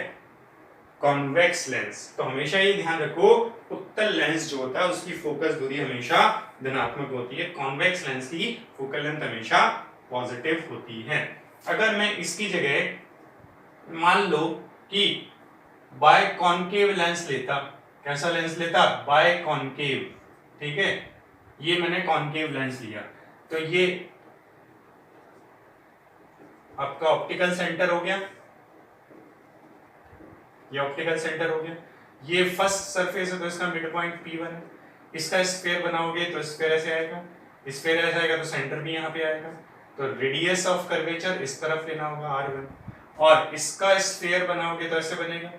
कॉन्वेक्स लेंस। तो हमेशा ये ध्यान रखो, उत्तल लेंस जो होता है उसकी फोकस दूरी हमेशा धनात्मक होती है, कॉन्वेक्स लेंस की फोकल लेंथ हमेशा पॉजिटिव होती है। अगर मैं इसकी जगह मान लो कि बाय कॉनकेव लेंस लेता, कैसा लेंस लेता, बाय कॉनकेव, ठीक है, ये मैंने कॉनकेव लेंस लिया, तो ये आपका ऑप्टिकल सेंटर हो गया, ये ऑप्टिकल सेंटर हो गया, ये फर्स्ट सरफेस है तो इसका मिड पॉइंट P1 है, इसका स्फीयर बनाओगे तो स्फीयर ऐसे आएगा, स्फीयर ऐसे आएगा तो सेंटर भी यहाँ पे आएगा, तो रेडियस ऑफ कर्वेचर इस तरफ लेना होगा R1, और इसका स्फीयर बनाओगे तो ऐसे बनेगा,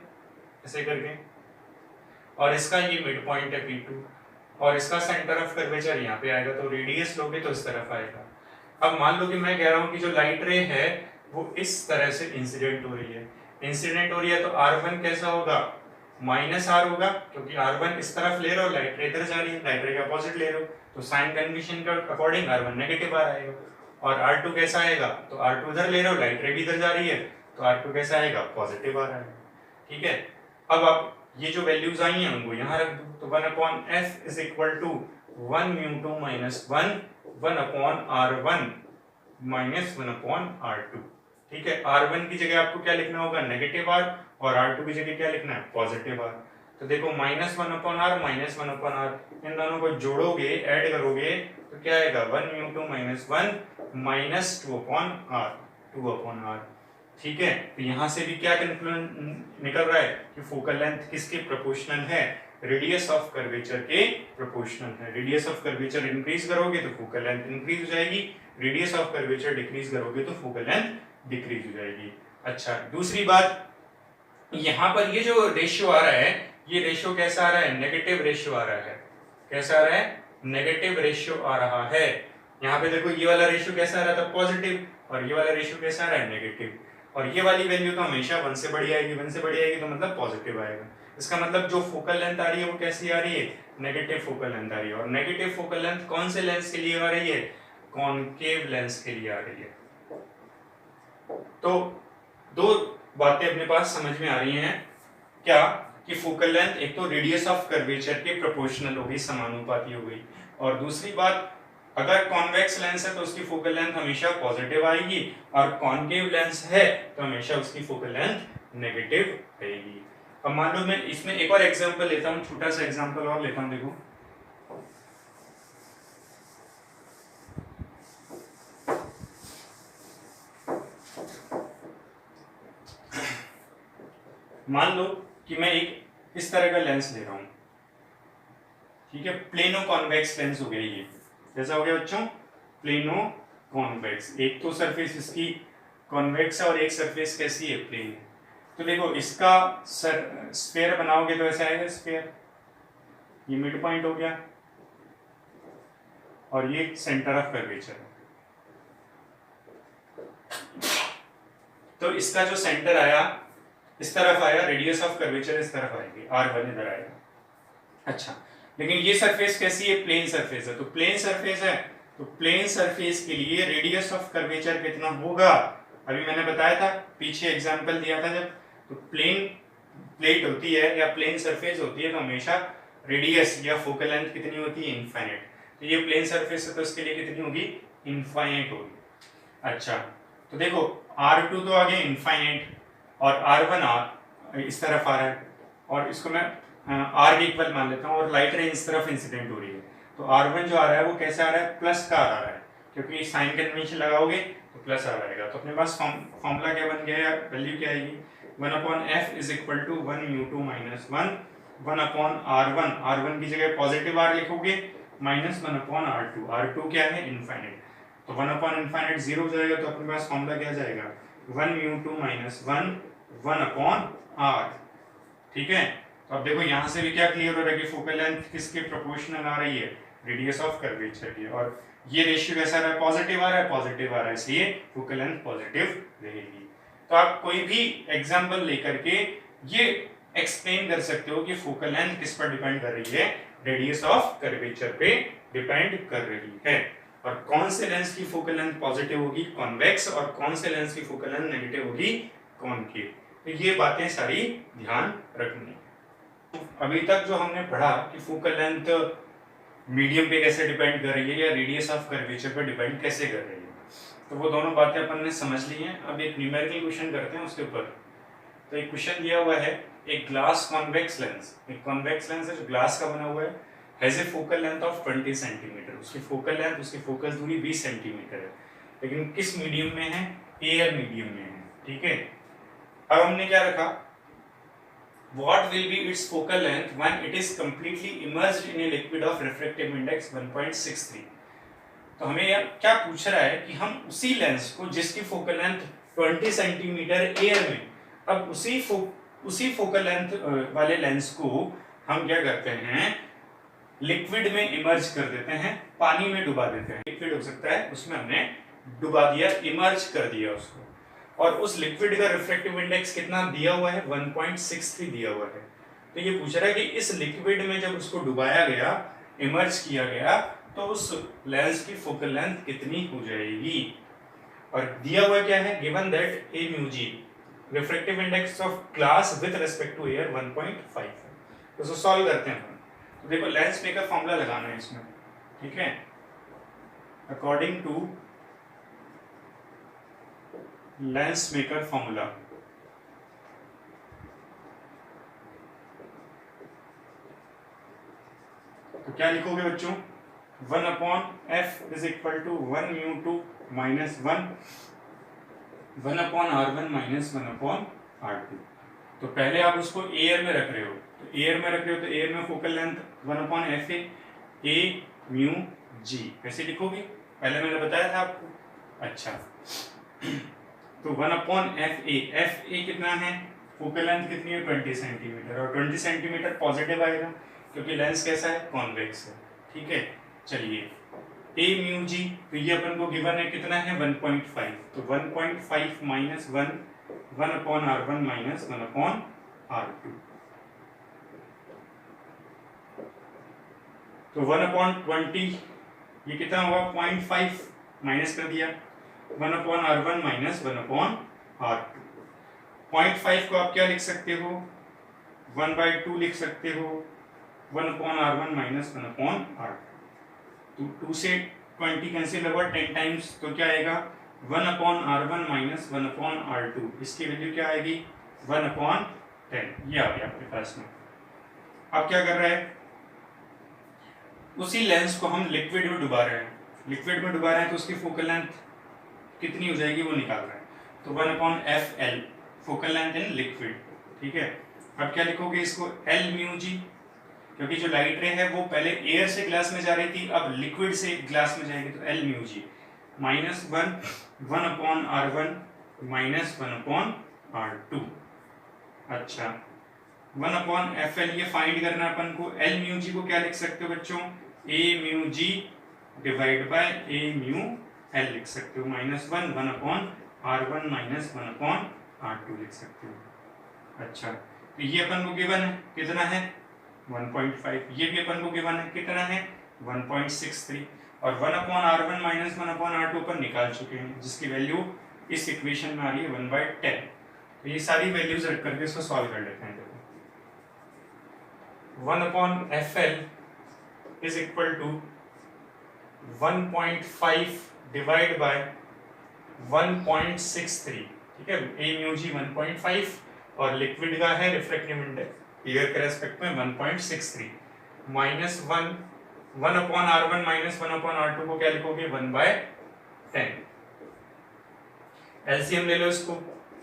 ऐसे करके, और इसका ये मिड पॉइंट है P2, और इसका सेंटर ऑफ कर्वेचर यहाँ पे आएगा, तो रेडियस लोगे तो इस तरफ आएगा। अब मान लो कि मैं कह रहा हूँ कि जो लाइट रे है वो इस तरह से इंसिडेंट हो रही है, इंसिडेंट हो रही है तो R1 कैसा होगा, -R होगा, क्योंकि R1 इस तरफ ले रहे हो, लाइट रे इधर जा रही है, लाइट रे के अपोजिट ले रहे हो, तो साइन कन्वेंशन के अकॉर्डिंग R1 नेगेटिव R आएगा, और R2 कैसा आएगा, तो R2 इधर ले रहे हो, लाइट रे भी इधर जा रही है, तो R2 कैसा आएगा, पॉजिटिव R आएगा, ठीक है। अब आप ये जो वैल्यूज आई हैं उनको यहाँ रख दो, तो 1/f is equal to 1 μ2 minus 1/R1 minus 1/R2, ठीक है। R1 की जगह आपको क्या लिखना होगा, नेगेटिव R, और R2 की जगह क्या लिखना है, पॉजिटिव R। तो देखो -1/R माइनस 1/R, इन दोनों को जोड़ोगे, ऐड करोगे तो क्या आएगा, 1 μ2 माइनस 1 माइनस 2/R, ठीक है। तो यहाँ से भी क्या कंक्लूजन निकल रहा है कि फोकल लेंथ किसके प्रोपोर्शनल है, रेडियस ऑफ कर्वेचर के प्रोपोर्शनल है। रेडियस ऑफ कर्वेचर इंक्रीज करोगे तो फोकल लेंथ इंक्रीज हो जाएगी, रेडियस ऑफ कर्वेचर डिक्रीज करोगे तो फोकल लेंथ डिक्रीज हो जाएगी। अच्छा, दूसरी बात, यहाँ पर ये जो रेशियो आ रहा है, ये रेशियो कैसा आ रहा है, नेगेटिव रेशियो आ रहा है, कैसा आ रहा है, नेगेटिव रेशियो आ रहा है। यहाँ पे देखो ये वाला रेशियो कैसा आ रहा था, पॉजिटिव, और ये वाला रेशियो कैसा आ रहा है, नेगेटिव, और ये वाली वैल्यू तो हमेशा 1 से बड़ी आएगी, 1 से बड़ी आएगी तो मतलब पॉजिटिव आएगा। इसका मतलब जो फोकल लेंथ आ रही है वो कैसी आ रही है, नेगेटिव फोकल लेंथ आ रही है, और नेगेटिव फोकल लेंथ कौन से लेंस के लिए आ रही है, कॉनकेव लेंस के लिए आ रही है। तो दो बातें अपने पास समझ में आ रही हैं, क्या कि फोकल लेंथ एक तो रेडियस ऑफ कर्वेचर के प्रोपोर्शनल हो गई, समानुपाती हो गई, और दूसरी बात, अगर कॉन्वेक्स लेंस है तो उसकी फोकल लेंथ हमेशा पॉजिटिव आएगी, और कॉनकेव लेंस है तो हमेशा उसकी फोकल लेंथ नेगेटिव आएगी। अब मान लो मैं इसमें एक और एग्जांपल लेता हूं, छोटा सा एग्जांपल और लेता हूं, देखो मान लो कि मैं एक इस तरह का लेंस ले रहा हूं, ठीक है, प्लेनो कॉन्वेक्स लेंस हो गया ये, जैसा हो गया बच्चों, प्लेनो कॉन्वेक्स, एक तो सरफेस इसकी कॉन्वेक्स है और एक सरफेस कैसी है, प्लेन है। तो देखो इसका स्फीयर बनाओगे तो ऐसा आएगा स्फीयर, ये मिड पॉइंट हो गया, और ये सेंटर ऑफ कर्वेचर है। तो इसका जो सेंटर आया इस तरफ आया, रेडियस ऑफ कर्वेचर इस तरफ आएगी, r1 इधर आएगा। अच्छा, लेकिन ये सरफेस कैसी है, प्लेन सरफेस है, तो प्लेन सरफेस है तो प्लेन सरफेस के लिए रेडियस ऑफ कर्वेचर कितना होगा, अभी मैंने बताया था, पीछे एग्जांपल दिया था जब, तो प्लेन प्लेट होती है या प्लेन सरफेस होती है तो हमेशा रेडियस या फोकल लेंथ कितनी होती है, इनफाइनाइट। तो ये प्लेन सरफेस है तो इसके लिए कितनी होगी, इनफाइनाइट होगी। अच्छा, तो देखो r2 तो आगे इनफाइनाइट और r1 इस तरफ आ रहा है, और इसको मैं r के इक्वल मान लेता हूँ, और लाइट रे इस तरफ इंसिडेंट हो रही है, तो r1 जो आ रहा है वो कैसे आ रहा है, प्लस का आ रहा है, क्योंकि साइन कन्वेंशन लगाओगे तो प्लस आ रहेगा। तो अपने पास फॉर्मूला क्या बन गया है, वैल्यू क्या आएगी, 1/f is equal to 1μ2 minus 1/r1, r1 की जगह पॉजिटिव r लिखोगे, माइनस 1/r2, r2 क्या है, इनफाइनाइट, तो 1/इनफाइनाइट 0 हो जाएगा, तो अपने पास फॉर्मूला क्या जाएगा, 1μ2 माइनस 1/r। ठीक है, तो अब देखो यहाँ से भी क्या क्लियर हो रहा है कि फोकल लेंथ किसके प्रोपोर्शनल आ रही है, रेडियस ऑफ कर्वेचर की, और ये रेशियो कैसा रहा है, पॉजिटिव आ रहा है, पॉजिटिव आ रहा है, इसलिए फोकल लेंथ पॉजिटिव रहेगी। तो आप कोई भी एग्जांपल लेकर के ये एक्सप्लेन कर सकते हो कि फोकल लेंथ किस पर डिपेंड कर रही है, रेडियस ऑफ कर्वेचर पे डिपेंड कर रही है, और कौन से लेंस की फोकल लेंथ पॉजिटिव होगी, कॉन्वेक्स, और कौन से लेंस की फोकल लेंथ नेगेटिव होगी, कॉनकेव। तो ये बातें सारी ध्यान रखनी। अभी तक जो हमने पढ़ा कि फोकल लेंथ मीडियम पे कैसे डिपेंड कर रही है या रेडियस ऑफ कर्वेचर पे डिपेंड कैसे कर रही है, तो वो दोनों बातें अपन ने समझ ली हैं। अब एक न्यूमेरिकल क्वेश्चन करते हैं उसके ऊपर। तो एक क्वेश्चन दिया हुआ है, एक ग्लास कॉन्वेक्स लेंस, एक कॉन्वेक्स लेंस है जो ग्लास का बना हुआ है, has a focal length of 20 centimetre, उसकी फोकल लेंथ, उसकी फोकस दूरी 20 सेंटीमीटर है, लेकिन किस मीडियम में है, एयर मीडियम में है। ठीक है, अब हमने क्या रखा, what will be its focal length when it is completely immersed in a liquid of refractive index 1.63। तो हमें यह क्या पूछ रहा है कि हम उसी लेंस को जिसकी फोकल लेंथ 20 सेंटीमीटर एयर में, अब उसी फोकल लेंथ वाले लेंस को हम क्या करते हैं, लिक्विड में इमर्ज कर देते हैं, पानी में डुबा देते हैं, लिक्विड हो सकता है, उसमें हमने डुबा दिया, इमर्ज कर दिया उसको, और उस लिक्विड का रिफ्रैक्टिव इंडेक्स कितना दिया हुआ है, 1.63 दिया हुआ है। तो ये पूछ रहा है कि इस लिक्विड में जब उसको डुबाया गया, इमर्ज किया गया, तो उस लेंस की फोकल लेंथ कितनी हो जाएगी, और दिया हुआ क्या है, given that A mu G refractive index of glass with respect to air 1.5 है। तो इसको सॉल्व करते हैं। तो देखो लेंस मेकर फॉर्मूला लगाना है इसमें, ठीक है, according to lens maker formula, तो क्या लिखोगे बच्चों, 1/f is equal to 1μ2 minus 1/r1 minus 1/r2। तो पहले आप उसको एयर में रख रहे हो, तो एयर में रख रहे हो तो एयर में focal length 1/f a mu g, कैसे लिखोगे, पहले मैंने बताया था आपको। अच्छा, तो 1/fa कितना है, फोकल लेंथ कितनी है, 20 सेंटीमीटर, और 20 सेंटीमीटर पॉजिटिव आएगा क्योंकि लेंस कैसा है, कॉन्वेक्स है। ठीक है, चलिए a म्यू जी, तो ये अपन को गिवन है कितना है, 1.5, तो 1.5 माइनस 1/r1 माइनस 1/r2, तो 1/20 ये कितना होगा, 0.5 माइनस कर दिया, 1/r1 माइनस 1/r2। 0.5 को आप क्या लिख सकते हो, 1/2 लिख सकते हो, 1/r1 माइनस 1/r2। तो 2 से 20 कैंसिल होगा 10 टाइम्स, तो क्या आएगा, 1/r1 माइनस 1/r2, इसकी वैल्यू क्या आएगी, 1/10। ये आ गया आपके पास में। अब क्या कर रहे हैं, उसी लेंस को हम लिक्विड में डुबा रहे हैं, लिक्विड में डुबा रहे हैं तो उसकी फोकल लेंथ कितनी हो जाएगी वो निकाल रहे हैं, तो 1/fl focal length in liquid. ठीक है, अब क्या लिखोगे इसको, l म्यू जी, क्योंकि जो लाइट रे है वो पहले एयर से ग्लास में जा रही थी, अब लिक्विड से ग्लास में जाएगी, तो l mu G minus 1/r1 minus 1/r2। अच्छा, 1/fl ये फाइंड करना अपन को, l म्यू जी को क्या लिख सकते हो बच्चों, a mu G divide by a mu l लिख सकते हो, -1 1/r1 R1 माइनस 1/R2 लिख सकते हो। अच्छा, तो ये अपन को गिवन है कितना है 1.5, ये भी अपन को गिवन है कितना है 1.63, और 1/R1 माइनस 1/R2 अपन निकाल चुके हैं, जिसकी वैल्यू इस इक्वेशन में आ रही है 1/10। तो ये सारी वैल्यूज रख करके इसको सॉल्व कर लेते हैं। देखो 1/FL is equal to 1.5 divide by 1.63, ठीक है। ए म्यू जी 1.5 और लिक्विड का है रिफ्रैक्टिव इंडेक्स एयर के रेस्पेक्ट में 1.63 माइनस 1/R1 माइनस 1/R2 को क्या लिखोगे 1/10। एलसीएम ले लो इसको,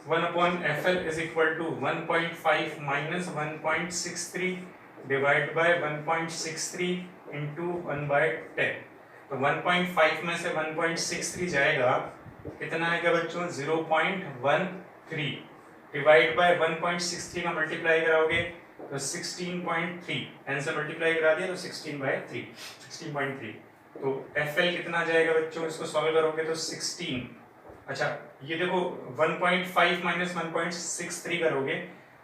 1/FL is equal to 1.5 minus 1.63 divide by 1.63 into 1/10। तो 1.5 में से 1.63 जाएगा, कितना आएगा बच्चों 0.13 डिवाइड बाय 1.63 का मल्टीप्लाई कराओगे तो 16.3, n से मल्टीप्लाई करा दिया तो 16/3। तो FL कितना जाएगा बच्चों, इसको सॉल्व करोगे तो 16। अच्छा ये देखो 1.5 माइनस 1.63 करोगे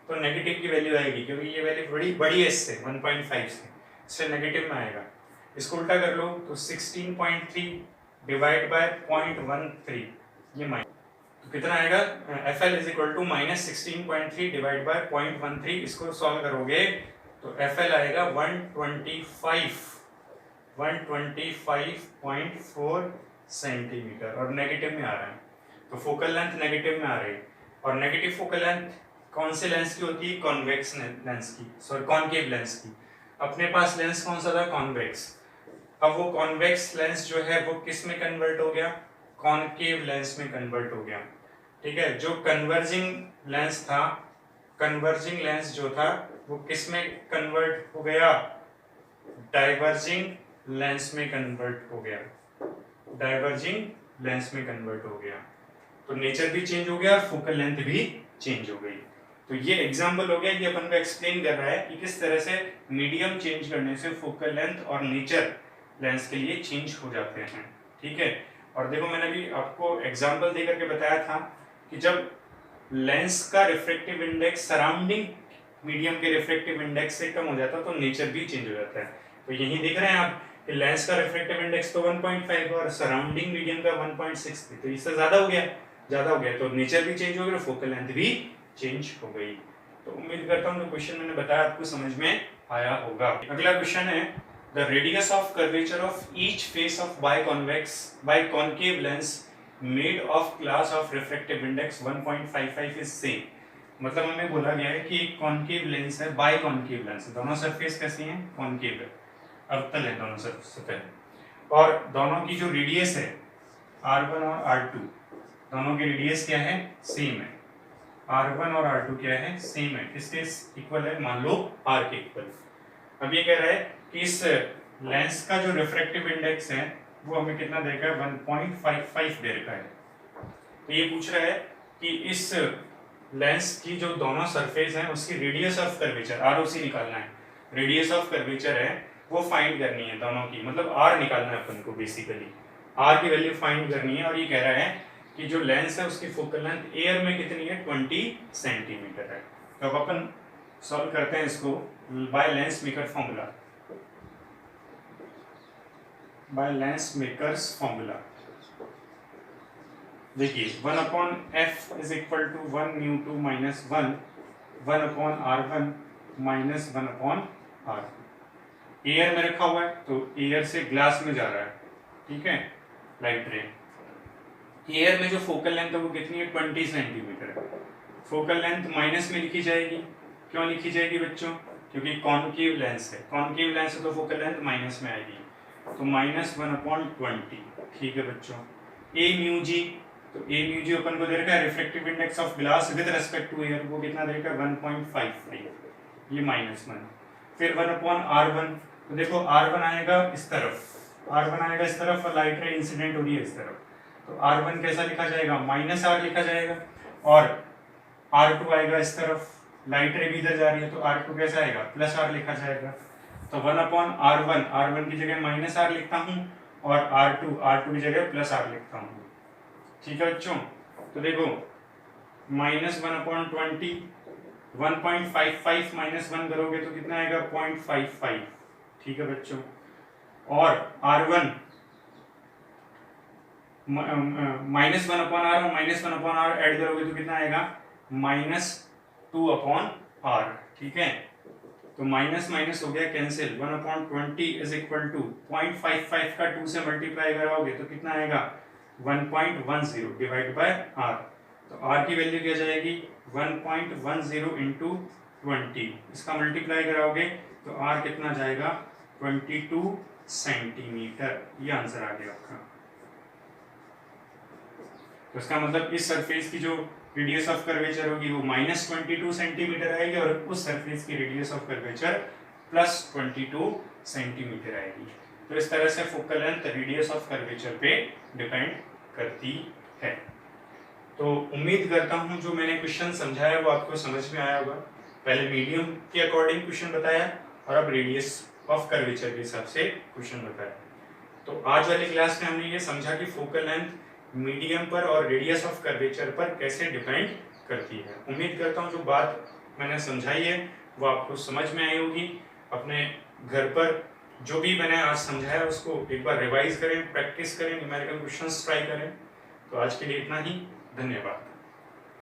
तो नेगेटिव की वैल्यू आएगी, क्योंकि ये वैल्यू बड़ी है इससे 1.5 से, इससे नेगेटिव में आएगा। इसको उल्टा कर लो तो 16.3 डिवाइड बाय 0.13 ये माइनस, तो कितना आएगा FL is equal to minus 16.3 divide by 0.13। इसको सॉल्व करोगे तो FL आएगा 125.4 सेंटीमीटर, और नेगेटिव में आ रहा है, तो फोकल लेंथ नेगेटिव में आ रही है। और नेगेटिव फोकल लेंथ कौन से लेंस की होती है, कॉन्वेक्स लेंस की, सॉरी कॉनकेव लेंस की। अपने पास लेंस कौन सा था, कॉन्वेक्स। अब वो कॉन्वेक्स लेंस जो है वो किस में कन्वर्ट हो गया, कॉनकेव लेंस में कन्वर्ट हो गया, ठीक है। जो कन्वर्जिंग लेंस था, कन्वर्जिंग लेंस जो था वो किस में कन्वर्ट हो गया, डाइवर्जिंग लेंस में कन्वर्ट हो गया, डाइवर्जिंग लेंस में कन्वर्ट हो गया। तो नेचर भी चेंज हो गया और फोकल लेंथ भी चेंज हो गई। तो ये एग्जांपल हो गया कि अपन को एक्सप्लेन कर रहा है कि किस तरह से मीडियम चेंज करने से फोकल लेंथ और नेचर लेंस के लिए चेंज हो जाते हैं, ठीक है। और देखो मैंने भी आपको एग्जांपल दे करके बताया था कि जब लेंस का रिफ्रैक्टिव इंडेक्स सराउंडिंग मीडियम के रिफ्रैक्टिव इंडेक्स से कम हो जाता है तो नेचर भी चेंज हो जाता है। तो यही देख रहे हैं आप कि लेंस का रिफ्रैक्टिव इंडेक्स तो 1.5 और सराउंडिंग मीडियम का 1.6, तो इससे ज्यादा हो गया तो नेचर भी चेंज हो गया, फोकल लेंथ भी चेंज हो गई। तो उम्मीद करता हूँ क्वेश्चन मैंने बताया आपको समझ में आया होगा। अगला क्वेश्चन है the radius of curvature of each face of biconcave lens made of glass of refractive index 1.55 is same. मतलब हमें बोला गया है कि एक कॉन्केव लेंस है, बाइकॉन्केव लेंस, दोनों सरफेस कैसी हैं, कॉन्केव है, अवतल है दोनों सतह, और दोनों की जो रेडियस है R1 और R2, दोनों की रेडियस क्या है, सेम है। R1 और R2 क्या है, सेम है, किसके इक्वल है, मान लो R के इक्वल। अब ये कह रहा है कि इस लेंस का जो रिफ्रैक्टिव इंडेक्स है वो हमें कितना दे रखा है, 1.55 दे रखा है। तो ये पूछ रहा है कि इस लेंस की जो दोनों सरफेस हैं उसकी रेडियस ऑफ कर्वेचर ROC निकालना है, रेडियस ऑफ कर्वेचर है वो फाइंड करनी है दोनों की, मतलब R निकालना है अपन को, बेसिकली R की वैल्यू फाइंड करनी है। और ये कह रहा है कि जो लेंस है उसकी फोकल लेंथ एयर में कितनी है, 20 सेंटीमीटर है। तो अब अपन सॉल्व करते हैं इसको by lens maker formula, by lens makers formula. देखिए 1/f is equal to 1 μ2 minus 1/R1 minus 1/R2। Air में रखा हुआ है तो एयर से ग्लास में जा रहा है, ठीक है, लाइट रे। एयर में जो फोकल लेंथ है वो कितनी है, 20 सेंटीमीटर है। फोकल लेंथ माइनस में लिखी जाएगी, क्यों लिखी जाएगी बच्चों, क्योंकि कॉनकेव लेंस है, कॉनकेव लेंस है तो फोकल लेंथ माइनस में आएगी, तो -1/20, ठीक है बच्चों। ए म्यू जी, तो ए म्यू जी अपन को दे रखा है refractive index of glass with respect to air, वो कितना दे रखा है 1.53, ये -1। फिर 1/R1, तो देखो R1 आएगा इस तरफ, R1 आएगा इस तरफ और लाइट रे इंसिडेंट हो रही है इस तरफ, तो R1 कैसा लिखा जाएगा, -R लिखा जाएगा, और R2 आएगा इस तरफ, लाइट रे भी इधर जा रही है तो R2 कैसा आएगा, +R लिखा जाएगा। तो 1/R1, R1 की जगह -R लिखता हूँ और R2 की जगह +R लिखता हूँ, ठीक है बच्चों। तो देखो -1/20, 1.55 -1 करोगे तो कितना आएगा 0.55। ठीक है बच्चों, और R1 -1/R -1/R ऐड करोगे तो कितना आएगा -2/R। ठीक है, तो माइनस माइनस हो गया कैंसिल, 1/20 इज इक्वल टू 0.55 का 2 से मल्टीप्लाई कराओगे तो कितना आएगा 1.10 डिवाइड बाय R। तो R की वैल्यू क्या जाएगी 1.10 इंटू 20, इसका मल्टीप्लाई कराओगे तो R कितना जाएगा 22 सेंटीमीटर। ये आंसर आ गया आपका। तो इसका मतलब इस सरफेस की जो रेडियस ऑफ कर्वेचर होगी वो -22 सेंटीमीटर आएगी और उस सरफेस की रेडियस ऑफ कर्वेचर +22 सेंटीमीटर आएगी। तो इस तरह से focal length radius of curvature पे डिपेंड करती है। तो उम्मीद करता हूं जो मैंने क्वेश्चन समझाया वो आपको समझ में आया होगा। पहले मीडियम के अकॉर्डिंग क्वेश्चन बताया और अब रेडियस ऑफ कर्वेचर के हिसाब से क्वेश्चन बताया। तो आज वाली क्लास में हमने ये समझा कि फोकल लेंथ मीडियम पर और रेडियस ऑफ कर्वेचर पर कैसे डिपेंड करती है। उम्मीद करता हूँ जो बात मैंने समझाई है वो आपको समझ में आई होगी। अपने घर पर जो भी मैंने आज समझाया उसको एक बार रिवाइज करें, प्रैक्टिस करें, न्यूमेरिकल क्वेश्चंस ट्राई करें। तो आज के लिए इतना ही, धन्यवाद।